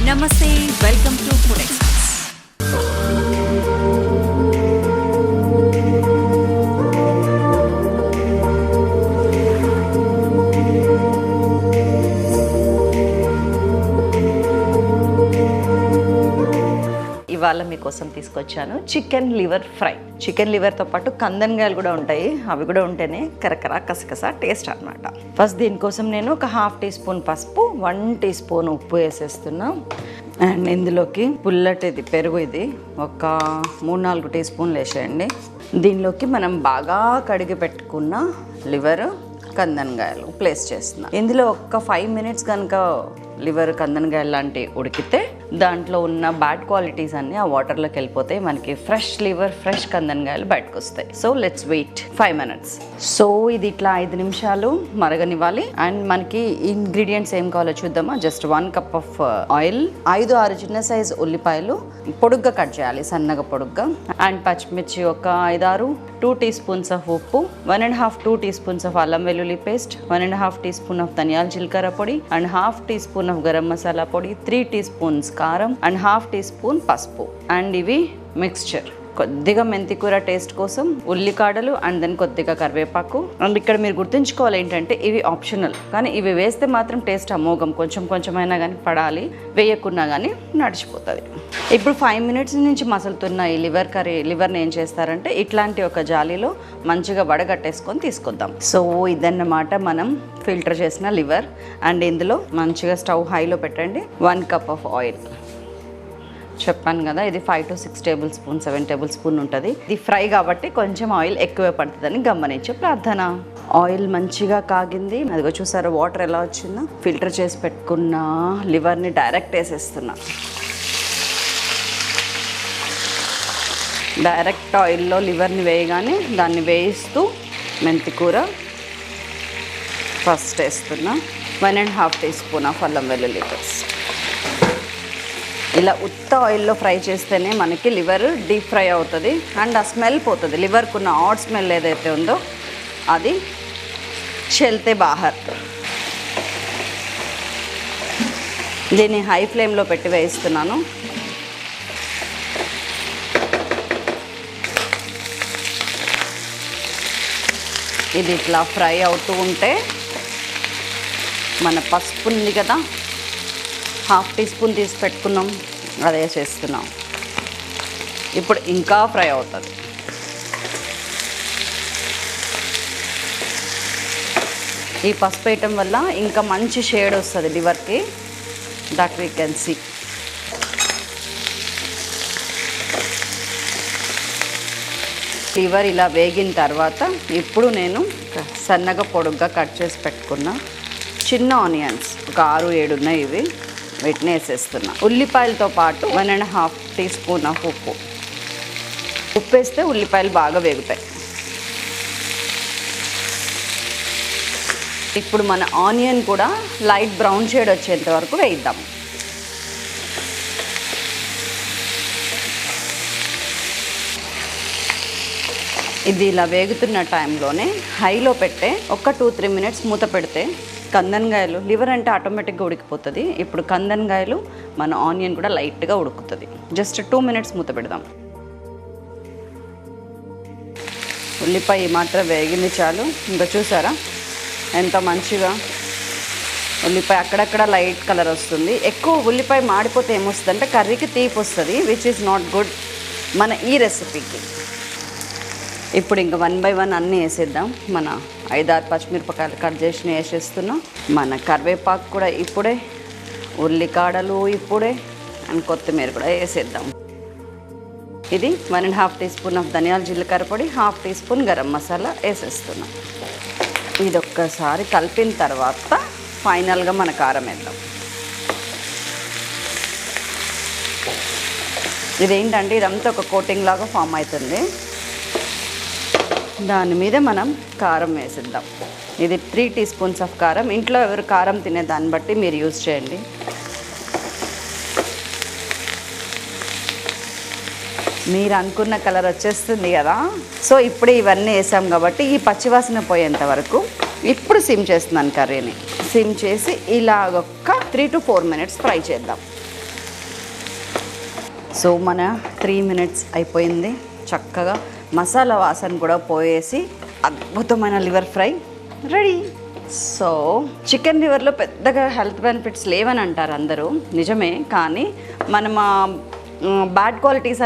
నమస్తే, welcome to food express. ఇవాళ మీకోసం తీసుకొచ్చాను చికెన్ లివర్ ఫ్రై. చికెన్ లివర్తో పాటు కందనకాయలు కూడా ఉంటాయి, అవి కూడా ఉంటేనే కరకర కసకస టేస్ట్ అనమాట. ఫస్ట్ దీనికోసం నేను ఒక 1/2 టీ స్పూన్ పసుపు, 1 టీ స్పూన్ ఉప్పు వేసేస్తున్నా. అండ్ ఇందులోకి పుల్లటిది పెరుగు, ఇది ఒక 3-4 టీ స్పూన్లు వేసేయండి. దీనిలోకి మనం బాగా కడిగి పెట్టుకున్న లివర్, కందనకాయలు ప్లేస్ చేస్తున్నాం. ఇందులో ఒక 5 మినిట్స్ కనుక లివర్, కందనకాయలు లాంటివి ఉడికితే దాంట్లో ఉన్న బ్యాడ్ క్వాలిటీస్ అన్నీ ఆ వాటర్లోకి వెళ్ళిపోతాయి. మనకి ఫ్రెష్ లివర్, ఫ్రెష్ కందనకాయలు బయటకు వస్తాయి. So let's wait 5 minutes. So ఇది ఇట్లా 5 నిమిషాలు మరగనివ్వాలి. అండ్ మనకి ఇంగ్రీడియంట్స్ ఏం కావాలో చూద్దామా. జస్ట్ 1 కప్ ఆఫ్ ఆయిల్, 5-6 చిన్న సైజ్ ఉల్లిపాయలు పొడుగ్గా కట్ చేయాలి, సన్నగా పొడుగ్గా. అండ్ పచ్చిమిర్చి ఒక 5-6, 2 టీ స్పూన్స్ ఆఫ్ ఉప్పు, 1.5-2 టీ స్పూన్స్ ఆఫ్ అల్లం వెల్లుల్లి పేస్ట్, 1.5 టీ స్పూన్ ఆఫ్ ధనియాల జీలకర్ర పొడి, and 1/2 teaspoon of garam masala పొడి, 3 టీ స్పూన్స్ కారం, అండ్ 1/2 టీ స్పూన్ పసుపు. అండ్ ఇవి మిక్స్చర్. కొద్దిగా మెంతికూర టేస్ట్ కోసం, ఉల్లికాడలు, అండ్ దెన్ కొద్దిగా కరివేపాకు. అండ్ ఇక్కడ మీరు గుర్తుంచుకోవాలి ఏంటంటే ఇవి ఆప్షనల్, కానీ ఇవి వేస్తే మాత్రం టేస్ట్ అమోఘం. కొంచెమైనా కానీ పడాలి, వేయకున్నా కానీ నడిచిపోతుంది. ఇప్పుడు 5 మినిట్స్ నుంచి మసులుతున్న ఈ లివర్ని ఏం చేస్తారంటే ఇట్లాంటి ఒక జాలీలో మంచిగా వడగట్టేసుకొని తీసుకొద్దాం. సో ఇదన్నమాట మనం ఫిల్టర్ చేసిన లివర్. అండ్ ఇందులో మంచిగా స్టవ్ హైలో పెట్టండి. 1 కప్ ఆఫ్ ఆయిల్. చెప్పాను కదా, ఇది 5 to 6 table spoon, 7 table spoon ఉంటుంది. ఇది ఫ్రై కాబట్టి కొంచెం ఆయిల్ ఎక్కువే పడుతుందని గమనించే ప్రార్థన. ఆయిల్ మంచిగా కాగింది. అదిగో చూసారా వాటర్ ఎలా వచ్చిందో. ఫిల్టర్ చేసి పెట్టుకున్న లివర్ని డైరెక్ట్ వేసేస్తున్నా. డైరెక్ట్ ఆయిల్లో లివర్ని వేయగానే దాన్ని వేయిస్తూ మెంతికూర ఫస్ట్ వేస్తున్నా. 1.5 టీ స్పూన్ ఆఫ్ అల్లం వెల్లుల్లి పేస్ట్. ఇలా ఉత్త ఆయిల్లో ఫ్రై చేస్తేనే మనకి లివర్ డీప్ ఫ్రై అవుతుంది. అండ్ ఆ స్మెల్ పోతుంది. లివర్కున్న ఆడ్ స్మెల్ ఏదైతే ఉందో అది చెల్తే బాహర్. దీన్ని హై ఫ్లేమ్లో పెట్టి వేయిస్తున్నాను. ఇది ఇట్లా ఫ్రై అవుతూ ఉంటే మన పసుపు ఉంది కదా, 1/2 టీ స్పూన్ తీసి పెట్టుకున్నాం, అదే చేస్తున్నాం. ఇప్పుడు ఇంకా ఫ్రై అవుతుంది. ఈ పసుపు వేయటం వల్ల ఇంకా మంచి షేడ్ వస్తుంది లివర్కి. That we can see. Liver ఇలా వేగిన తర్వాత ఇప్పుడు నేను సన్నగా పొడుగ్గా కట్ చేసి పెట్టుకున్న చిన్న ఆనియన్స్ ఒక 6-7 ఉన్నాయి, ఇవి వీటిని వేసేస్తున్నా. ఉల్లిపాయలతో పాటు 1.5 టీ స్పూన్ ఆఫ్ ఉప్పు వేస్తే ఉల్లిపాయలు బాగా వేగుతాయి. ఇప్పుడు మన ఆనియన్ కూడా లైట్ బ్రౌన్ షేడ్ వచ్చేంత వరకు వేయిద్దాం. ఇది ఇలా వేగుతున్న టైంలోనే హైలో పెట్టే ఒక 2-3 మినిట్స్ మూత పెడితే కందనకాయలు, లివర్ అంటే ఆటోమేటిక్గా ఉడికిపోతుంది. ఇప్పుడు కందనకాయలు, మన ఆనియన్ కూడా లైట్గా ఉడుకుతుంది. జస్ట్ 2 మినిట్స్ మూత పెడదాం. ఉల్లిపాయ మాత్రం వేగింది చాలు. ఇంకా చూసారా ఎంత మంచిగా ఉల్లిపాయ అక్కడక్కడ లైట్ కలర్ వస్తుంది. ఎక్కువ ఉల్లిపాయ మాడిపోతే ఏమొస్తుంది అంటే కర్రీకి తీపి వస్తుంది, విచ్ ఈజ్ నాట్ గుడ్ మన ఈ రెసిపీకి. ఇప్పుడు ఇంకా 1 by 1 అన్నీ వేసేద్దాం. మన 5-6 పచ్చిమిరపకాయలు కట్ చేసి వేసేస్తున్నాం. మన కరివేపాకు కూడా ఇప్పుడే, ఉల్లికాడలు ఇప్పుడే, అండ్ కొత్తిమీర కూడా వేసేద్దాం. ఇది 1.5 టీ స్పూన్ ఆఫ్ ధనియాల జీలకర్ర పొడి, 1/2 టీ స్పూన్ గరం మసాలా వేసేస్తున్నాం. ఇది ఒక్కసారి కలిపిన తర్వాత ఫైనల్గా మన కారం వేద్దాం. ఇదేంటంటే ఇదంతా ఒక కోటింగ్ లాగా ఫామ్ అవుతుంది. దాని మీద మనం కారం వేసిద్దాం. ఇది 3 టీ స్పూన్స్ ఆఫ్ కారం. ఇంట్లో ఎవరు కారం తినే దాన్ని బట్టి మీరు యూజ్ చేయండి. మీరు అనుకున్న కలర్ వచ్చేస్తుంది కదా. సో ఇప్పుడు ఇవన్నీ వేసాం కాబట్టి ఈ పచ్చివాసన పోయేంత వరకు ఇప్పుడు సిమ్ చేస్తున్నాను కర్రీని. సిమ్ చేసి ఇలాగొక్క 3 to 4 minutes ఫ్రై చేద్దాం. సో మన 3 minutes అయిపోయింది. చక్కగా మసాలా వాసన కూడా పోయేసి అద్భుతమైన liver fry ready. So chicken లివర్లో పెద్దగా హెల్త్ బెనిఫిట్స్ లేవని అంటారు అందరూ, నిజమే. కానీ మనం బ్యాడ్ క్వాలిటీస్